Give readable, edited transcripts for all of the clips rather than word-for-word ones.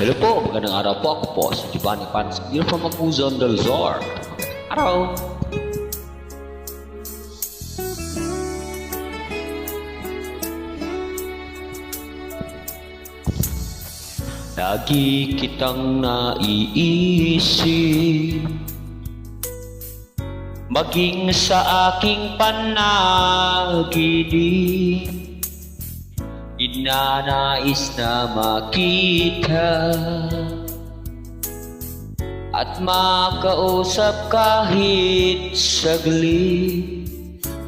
Hello po, magandang araw po. Ako po si Giovanni Pans here from Acuzon del Zor. Araw. Lagi kitang naiisip, maging sa aking panaginip. Inanais na makita at makausap kahit saglit.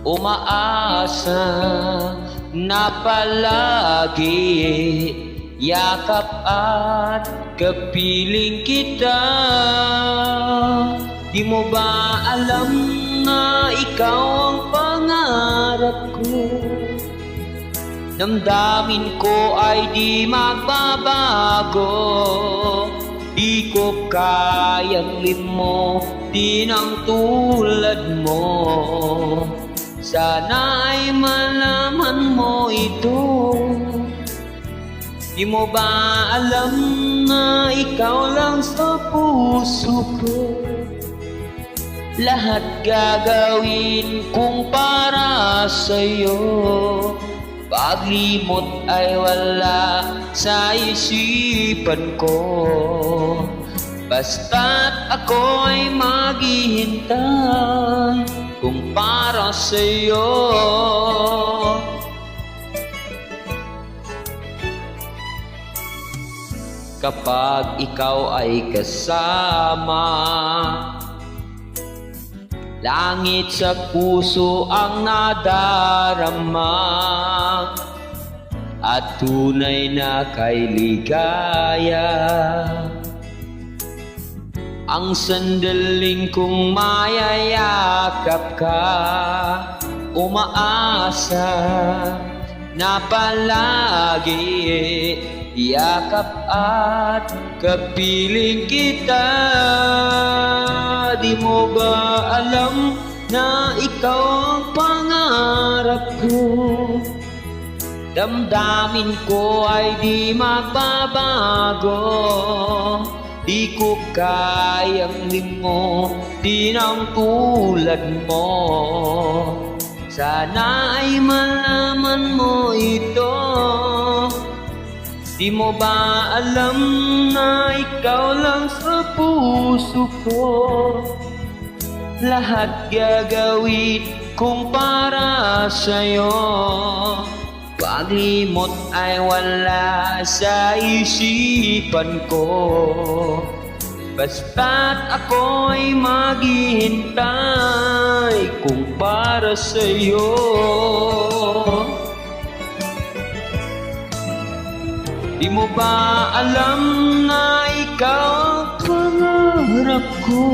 Umaasa na palagi yakap at kapiling kita. Di mo ba alam na ikaw ang pangarap ko? Damdamin ko ay di magbabago. Di ko kayang limutin ang tulad mo. Sana ay malaman mo ito. Di mo ba alam na ikaw lang sa puso ko? Lahat gagawin kong para sa'yo. Paglimot ay wala sa isipan ko. Basta't ako ay maghihintay kung para sa'yo. Kapag ikaw ay kasama, langit sa puso ang nadarama, at tunay na kay ligaya. Ang sandaling kong mayayakap ka, umaasa na palagi yakap at kapiling kita. Di mo ba alam na ikaw ang pangarap ko? Damdamin ko ay di magbabago. Di ko kayang limutin ang tulad mo. Sana ay malaman mo ito. Di mo ba alam na ikaw lang sa puso ko? Lahat gagawin kong para sa'yo. Paglimot ay wala sa isipan ko. Basta't ako ay maghihintay kung para sa'yo. Di mo ba alam na ikaw ang pangarap ko?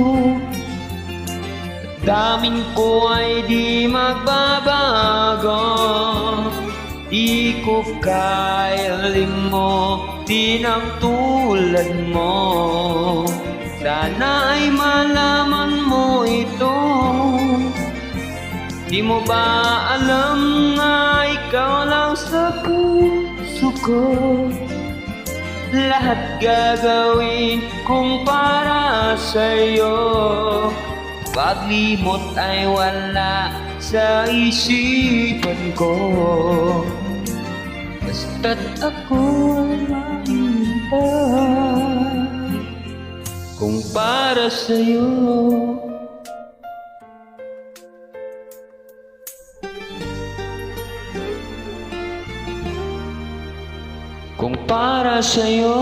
Damin ko ay di magbabago. Di ko kaya limutin ang tulad mo. Sana ay malaman mo ito. Di mo ba alam na ikaw lang sa puso ko? Lahat gagawin kong para sa'yo. Paglimot ay wala sa isipan ko. Basta't ako ay maghihintay kung para sa'yo. Kung para sa'yo.